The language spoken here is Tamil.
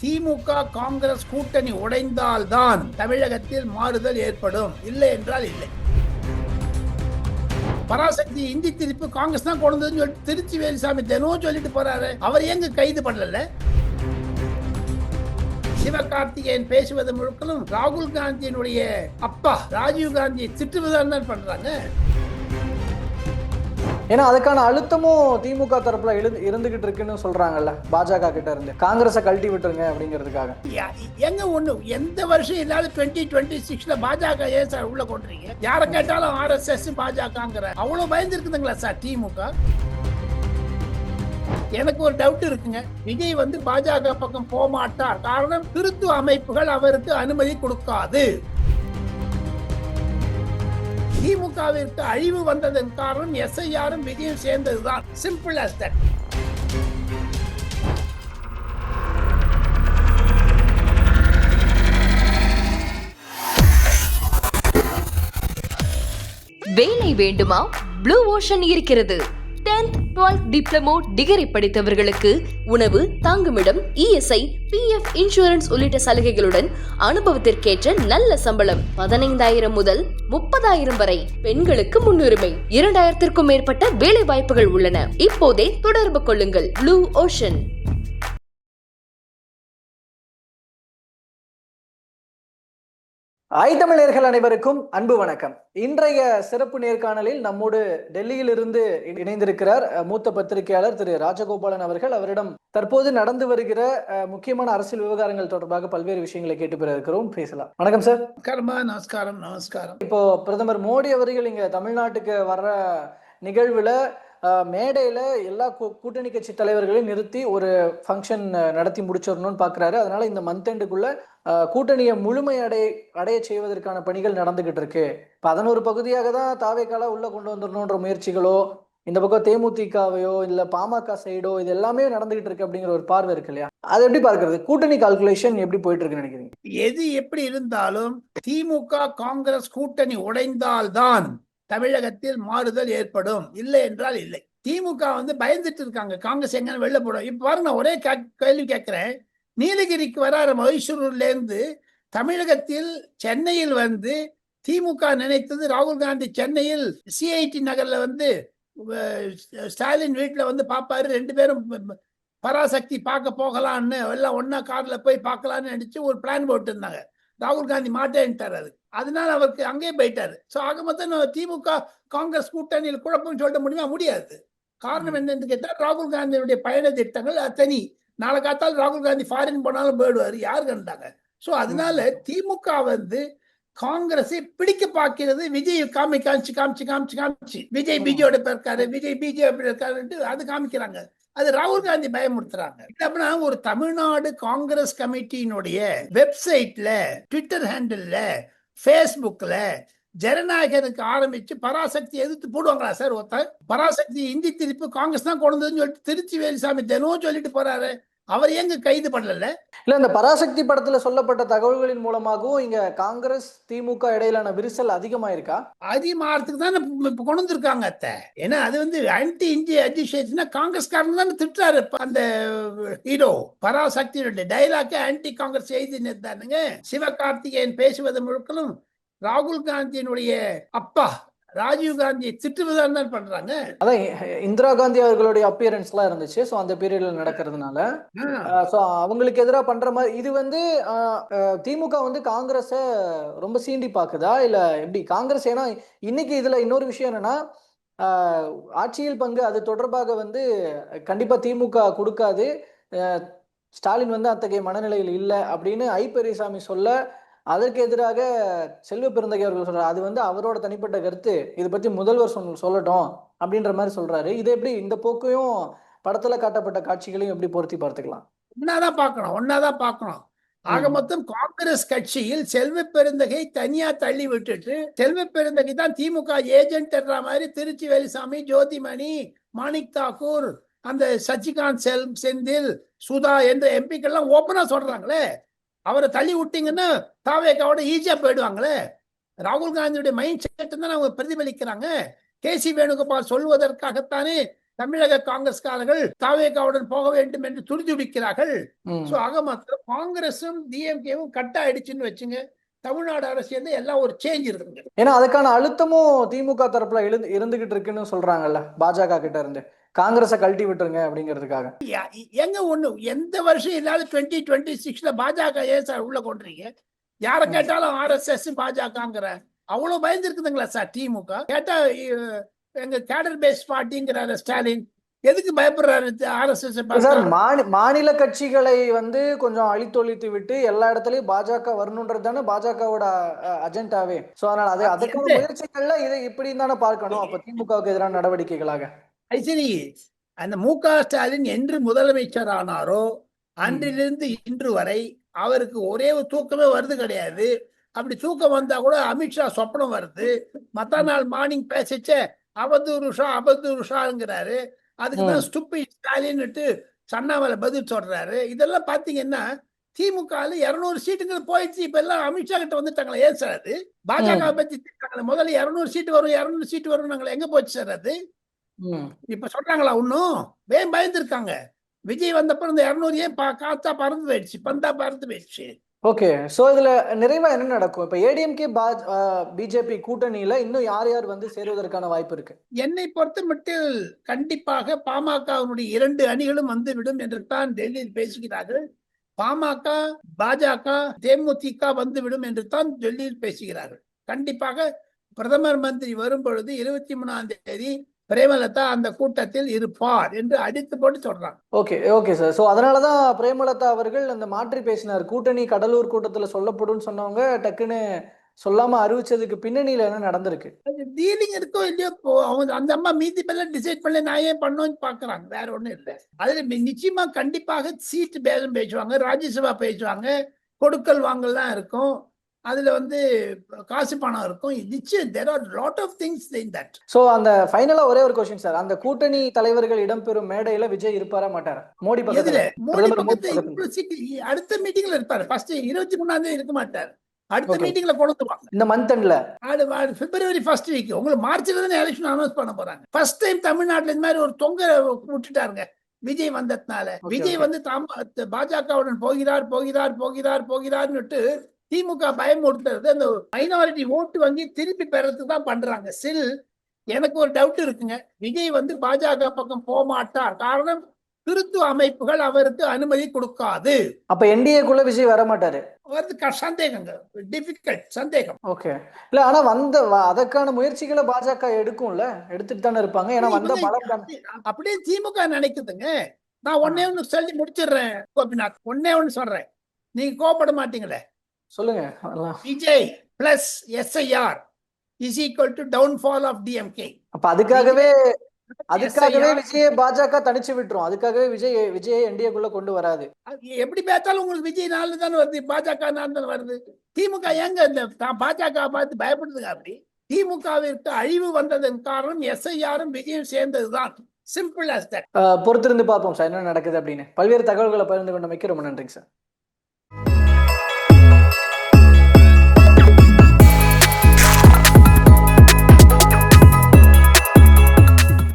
திமுக காங்கிரஸ் கூட்டணி உடைந்தால்தான் தமிழகத்தில் மாறுதல் ஏற்படும், இல்லை என்றால் இல்லை. பராசக்தி இந்தி திருப்பு காங்கிரஸ் தான் கொண்டு வந்து திருச்சி வேலுசாமி தினம் சொல்லிட்டு போறாரு. அவர் எங்க கைது பண்ணல? சிவகார்த்திகேயன் பேசுவது முழுக்கலும் ராகுல் காந்தியினுடைய அப்பா ராஜீவ் காந்தியை திட்டுவதான் பண்றாங்க. ஏன்னா அதுக்கான அழுத்தமும் திமுக தரப்புல இருந்துகிட்டு இருக்குன்னு சொல்றாங்கல்ல, பாஜக கிட்ட இருந்து காங்கிரஸை கழட்டி விட்டுருங்க அப்படிங்கிறதுக்காக. எங்க ஒண்ணு எந்த வருஷம் இல்லாத 2026ல பாஜக ஏன் சார் உள்ள கொண்டுறீங்க? யாரை கேட்டாலும் RSS பாஜகங்கிற அவ்வளவு பயந்து இருக்குதுங்களா சார் திமுக? எனக்கு ஒரு டவுட் இருக்குங்க. விஜய் வந்து பாஜக பக்கம் போக மாட்டார். காரணம், திருத்துவ அமைப்புகள் அவருக்கு அனுமதி கொடுக்காது. திமுகவிற்கு அழிவு வந்ததன் காரணம் SIRம் விஜயம் சேர்ந்ததுதான். Simple as that. வேலை வேண்டுமா? ப்ளூ ஓஷன் இருக்கிறது. 10th 12th டிப்ளமோ டிகிரி படித்தவர்களுக்கு உணவு, தங்குமிடம், ESI, PF இன்சூரன்ஸ் உள்ளிட்ட சலுகைகளுடன் அனுபவத்திற்கேற்ற நல்ல சம்பளம் 15,000 முதல் 30,000 வரை. பெண்களுக்கு முன்னுரிமை. 2,000க்கும் மேற்பட்ட வேலை வாய்ப்புகள் உள்ளன. இப்போதே தொடர்பு கொள்ளுங்கள். Blue ocean. ஐதமிழர்கள் அனைவருக்கும் அன்பு வணக்கம். இன்றைய சிறப்பு நேர்காணலில் நம்மோடு டெல்லியில் இருந்து இணைந்திருக்கிறார் மூத்த பத்திரிகையாளர் திரு ராஜகோபாலன் அவர்கள். அவரிடம் தற்போது நடந்து வருகிற முக்கியமான அரசியல் விவகாரங்கள் தொடர்பாக பல்வேறு விஷயங்களை கேட்டு பெற இருக்கிறோம். பேசலாம். வணக்கம் சார். நமஸ்காரம். நமஸ்காரம். இப்போ பிரதமர் மோடி அவர்கள் இங்க தமிழ்நாட்டுக்கு வர்ற நிகழ்வுல மேடையில எல்லா கூட்டணி கட்சி தலைவர்களையும் நிறுத்தி ஒரு ஃபங்க்ஷன் நடத்தி முடிச்சிடணும்னு பாக்குறாரு. அதனால இந்த மந்த் எண்டுக்குள்ள கூட்டணியை முழுமை அடைய செய்வதற்கான பணிகள் நடந்துகிட்டு இருக்கு. இப்ப அதன் ஒரு பகுதியாக தான் தாவேக்கால உள்ள கொண்டு வந்துடணுன்ற முயற்சிகளோ, இந்த பக்கம் தேமுதிகவையோ இல்ல பாமக சைடோ, இது எல்லாமே நடந்துகிட்டு இருக்கு அப்படிங்கிற ஒரு பார்வை இருக்கு இல்லையா? அது எப்படி பார்க்கறது? கூட்டணி கால்குலேஷன் எப்படி போயிட்டு இருக்குன்னு நினைக்கிறீங்க? எது எப்படி இருந்தாலும் திமுக காங்கிரஸ் கூட்டணி உடைந்தால்தான் தமிழகத்தில் மாறுதல் ஏற்படும், இல்லை என்றால் இல்லை. திமுக வந்து பயந்துட்டு இருக்காங்க, காங்கிரஸ் எங்க வெளில போடும். இப்ப பாருங்க, நான் ஒரே கேள்வி கேட்கிறேன். நீலகிரிக்கு வராரு மைசூர்ல இருந்து தமிழகத்தில் சென்னையில் வந்து திமுக நினைத்தது ராகுல் காந்தி சென்னையில் CIT நகர்ல வந்து ஸ்டாலின் வீட்டுல வந்து பாப்பாரு. 2 பேரும் பராசக்தி பார்க்க போகலான்னு எல்லாம் ஒன்னா கார்ல போய் பார்க்கலான்னு நினைச்சு ஒரு பிளான் போட்டு இருந்தாங்க. ராகுல் காந்தி மாட்டேன்ட்டார். அதனால அவருக்கு அங்கேயே போயிட்டாரு. ஸோ ஆக மொத்தம் திமுக காங்கிரஸ் கூட்டணியில் குழப்பம் சொல்ல முடியாது. காரணம் என்னன்னு கேட்டால், ராகுல் காந்தியுடைய பயண திட்டங்கள் தனி. நாளை காத்தால் ராகுல் காந்தி ஃபாரின் போனாலும் போயிடுவாரு, யாரு கண்டாங்க. ஸோ அதனால திமுக வந்து காங்கிரஸை பிடிக்க பார்க்கிறது. விஜய் காமிச்சு விஜய் பிஜேயோட இருக்காரு, விஜய் பிஜேபி இருக்காருன்ட்டு அது காமிக்கிறாங்க. அது ராகுல் காந்தி பயமுறுத்துறாங்க. அப்படின்னா ஒரு தமிழ்நாடு காங்கிரஸ் கமிட்டியினுடைய வெப்சைட்ல, ட்விட்டர் ஹேண்டில்ல, ஃபேஸ்புக்ல ஜனநாயகனுக்கு ஆரம்பிச்சு பராசக்தி எதிர்த்து போடுவாங்களா சார்? ஒருத்தர் பராசக்தி இந்தி திருப்பு காங்கிரஸ் தான் கொண்டு வந்து சொல்லிட்டு திருச்சி வேலுசாமி தினம் சொல்லிட்டு போறாரு. அவர் எங்க கைது பண்ணல? இல்ல, இந்த பராசக்தி படத்துல சொல்லப்பட்ட தகவல்களின் மூலமாகவும் இங்க காங்கிரஸ் திமுக இடையிலான விரிசல் அதிகமாயிருக்கா? அதிகமாகிறதுக்கு தான் இப்ப கொண்டு வந்திருக்காங்க. ஏன்னா அது வந்து ஆன்டி இந்திய அட்மினிஸ்ட்ரேஷன் காங்கிரஸ்காரங்க தான் திட்டுறாரு. அந்த ஹீரோ பராசக்தியுடைய டைலாக் ஆன்டி காங்கிரஸ் செய்தி தானுங்க. சிவகார்த்திகேயன் பேசுவது முழுக்கலும் ராகுல் காந்தியினுடைய அப்பா ராஜீவ் காந்தியை திட்டுவதான் தான் பண்றாங்க. அதான் இந்திரா காந்தி அவர்களுடைய அப்பியரன்ஸ் எல்லாம் இருந்துச்சு. சோ அந்த பீரியட்ல நடக்கிறதுனால சோ அவங்களுக்கு எதிராக பண்ற மாதிரி இது வந்து திமுக வந்து காங்கிரஸ ரொம்ப சீண்டி பாக்குதா இல்ல எப்படி? காங்கிரஸ் ஏன்னா இன்னைக்கு இதுல இன்னொரு விஷயம் என்னன்னா, ஆட்சியில் பங்கு அது தொடர்பாக வந்து கண்டிப்பா திமுக கொடுக்காது, ஸ்டாலின் வந்து அத்தகைய மனநிலையில் இல்லை அப்படின்னு பெரியசாமி சொல்ல, அதற்கு எதிராக செல்வ பெருந்தகை அவர்கள் சொல்றாரு அது வந்து அவரோட தனிப்பட்ட கருத்து, இது பத்தி முதல்வர் சொல்லட்டும் அப்படின்ற மாதிரி சொல்றாரு. இது எப்படி இந்த போக்கையும் படத்துல காட்டப்பட்ட காட்சிகளையும் எப்படி பொருத்தி பார்த்துக்கலாம்? ஒன்னாதான் பார்க்கணும். ஆக மொத்தம் காங்கிரஸ் கட்சியில் செல்வ பெருந்தகை தனியா தள்ளி விட்டுட்டு, செல்வ பெருந்தகை தான் திமுக ஏஜென்ட் மாதிரி திருச்சி வேலுசாமி, ஜோதிமணி, மாணிக் தாக்கூர், அந்த சசிகாந்த் செந்தில், சுதா என்ற எம்பிக்கெல்லாம் ஓப்பனா சொல்றாங்களே. அவரை தள்ளி விட்டீங்கன்னா தாவேக்காவோட ஈஸியா போயிடுவாங்களே. ராகுல் காந்தியுடைய மைண்ட் செட் தான் அவங்க பிரதிபலிக்கிறாங்க. KC வேணுகோபால் சொல்வதற்காகத்தானே தமிழக காங்கிரஸ்காரர்கள் தாவேகாவுடன் போக வேண்டும் என்று துடிதுடிக்கிறார்கள். ம். சோ ஆக மாத்திரம் காங்கிரஸும் டிஎம்கேவும் கட் ஆயிடுச்சுன்னு வச்சுங்க, தமிழ்நாடு அரசியல் எல்லாம் ஒரு சேஞ்ச் இருக்குங்க. ஏன்னா அதுக்கான அழுத்தமும் திமுக தரப்புல இருந்துகிட்டு இருக்குன்னு சொல்றாங்கல்ல, பாஜக கிட்ட இருந்து காங்கிரஸை கழட்டி விட்டுருங்க அப்படிங்கிறதுக்காக. எங்க ஒண்ணு எந்த வருஷம் இல்லாத 2026ல பாஜக ஏன் சார் உள்ள கொண்டுறீங்க? யார கேட்டாலும் RSS பாஜகங்கிற அவ்வளவு பயந்து இருக்குதுங்களா சார் திமுக? கேட்டா எங்க கேடர் பேஸ் பார்ட்டிங்கிறாரு ஸ்டாலின். எதுக்கு பயப்படுறாரு RSS? சார் மாநில கட்சிகளை வந்து கொஞ்சம் அழித்தொழித்து விட்டு எல்லா இடத்துலயும் பாஜக வரணும்ன்றது தானே பாஜகவோட அஜெண்டாவே. சோ அதனால அதுக்கான முயற்சிகள்ல இதை இப்படி தானே பார்க்கணும். அப்ப திமுகவுக்கு எதிரான நடவடிக்கைகளாக சரி, அந்த மு.க. ஸ்டாலின் என்று முதலமைச்சர் ஆனாரோ அன்றிலிருந்து இன்று வரை அவருக்கு ஒரே ஒரு தூக்கமே வருது கிடையாது. அப்படி தூக்கம் வந்தா கூட அமித்ஷா சொப்பனம் வருது. மத்த நாள் மார்னிங் பேசிச்ச அவதூறுஷாங்கிறாரு. அதுக்குதான் ஸ்டூபிட் ஸ்டாலின்னுட்டு சன்னாமலை பதில் சொல்றாரு. இதெல்லாம் பாத்தீங்கன்னா திமுக 200 சீட்டுகள் போயிடுச்சு. இப்ப எல்லாம் அமித்ஷா கிட்ட வந்துட்டாங்களா? ஏன் சார் அது பாஜக பத்தி முதல்ல 200 சீட்டு வரும் 200 சீட்டு வரும் நாங்கள எங்க போச்சு சார் அது? இப்ப சொல்றாங்களா? இன்னும் பயந்து இருக்காங்க. விஜய் வந்தப்ப இந்த 200 ஏன் காத்தா பறந்து போயிடுச்சு, பந்தா பறந்து போயிடுச்சு. ஓகே, சோ இதுல நிறைவா என்ன நடக்கும்? இப்ப ஏடிஎம்கே பிஜேபி கூட்டணியில இன்னும் யார் யார் வந்து சேருவதற்கான வாய்ப்பு இருக்கு? என்னை பொறுத்த மட்டும் கண்டிப்பாக பாமகவினுடைய 2 அணிகளும் வந்துவிடும் என்று தான் டெல்லியில் பேசுகிறார்கள். பாமக, பாஜக, தேமுதிக வந்துவிடும் என்று தான் டெல்லியில் பேசுகிறார்கள். கண்டிப்பாக பிரதமர் மந்திரி வரும் பொழுது 23ஆம் தேதி பிரேமலதா அந்த கூட்டத்தில் இருப்பார் என்று அடித்து போட்டு சொல்றாங்க. Okay sir. சோ அதனாலதான் பிரேமலதா அவர்கள் அந்த மாற்றி பேசினார். கூட்டணி கடலூர் கூட்டத்துல சொல்லப்படும் சொன்னவங்க டக்குன்னு சொல்லாம அறிவிச்சதுக்கு பின்னணியில என்ன நடந்திருக்கு? டீலிங் இருக்கோ இல்லையோ, அவங்க அந்த அம்மா மீதி பேர்ல டிசைட் பண்ணல, நான் ஏன் பண்ணோம்னு பாக்குறாங்க, வேற ஒண்ணும் இல்லை. அதுல நிச்சயமா கண்டிப்பாக சீட் பேரம் பேசுவாங்க, ராஜ்யசபா பேசுவாங்க, கொடுக்கல் வாங்கல்லாம் இருக்கும். அதுல வந்து காசு பணம் இருக்கும். நிச்சயம் there are lot of things in that. So அந்த ஃபைனலா ஒரே ஒரு क्वेश्चन சார், அந்த கூட்டணி தலைவர்கள் இடம்பெறும் மேடையில விஜய் இருப்பாரா மாட்டாரா? மோடி பக்கத்துல அடுத்த மீட்டிங்ல இருப்பாரு. ஃபர்ஸ்ட் 23ஆம் தேதி இருக்க மாட்டாரு. அடுத்த மீட்டிங்ல கொடுத்துருவாங்க. இந்த மந்த் எண்ட்ல பிப்ரவரி ஃபர்ஸ்ட் வீக். உங்களுக்கு மார்ச்ல தான் எலெக்ஷன் அனௌன்ஸ் பண்ண போறாங்க. ஃபர்ஸ்ட் டைம் தமிழ்நாட்டுல இந்த மாதிரி ஒரு தொங்க விட்டுட்டாருங்க விஜய் வந்ததுனால. விஜய் வந்து பாஜகவுடன் போகிறார்னுட்டு திமுக பயமுறுத்துறது அந்த மைனாரிட்டி ஓட்டு வங்கி திருப்பி பெறதுக்கு தான் பண்றாங்க. எனக்கு ஒரு டவுட் இருக்குங்க, விஜய் வந்து பாஜக பக்கம் போக மாட்டார். காரணம், திருத்துவ அமைப்புகள் அவருக்கு அனுமதி கொடுக்காது. அப்ப என்டிஏக்குள்ள விஜய் வர மாட்டாரு. சந்தேகங்க, டிஃபிகல்ட் சந்தேகம். ஓகே, இல்ல ஆனா அதற்கான முயற்சிகளை பாஜக எடுக்கும்ல, எடுத்துட்டு தானே இருப்பாங்க. ஏன்னா வந்த பலம் அப்படியே திமுக நினைக்குதுங்க. நான் ஒன்னே ஒண்ணு சொல்லி முடிச்சிடுறேன் கோபிநாத், ஒன்னே ஒண்ணு சொல்றேன், நீங்க கோபப்பட மாட்டீங்களே? சொல்லுங்க. Vijay plus SIR is equal to downfall of DMK. அப்ப அதுக்காகவே விஜய் பாஜக தனிச்சு விட்டுரும். அதுக்காகவே விஜய் என்டிஏக்குள்ள கொண்டு வராது. எப்படி பார்த்தாலும் உங்களுக்கு விஜய் நாள் தானே வருது, பாஜக நாள் தானே வருது. திமுக எங்க இந்த பாஜக பார்த்து பயப்படுதுங்க? அப்படி திமுகவிற்கு அழிவு வந்ததன் காரணம் SIRம் விஜயும் சேர்ந்ததுதான். Simple as that. பொறுத்திருந்து பார்ப்போம் சார் என்ன நடக்குது அப்படின்னு. பல்வேறு தகவல்களை பகிர்ந்து கொண்டமைக்கு ரொம்ப நன்றிங்க சார்.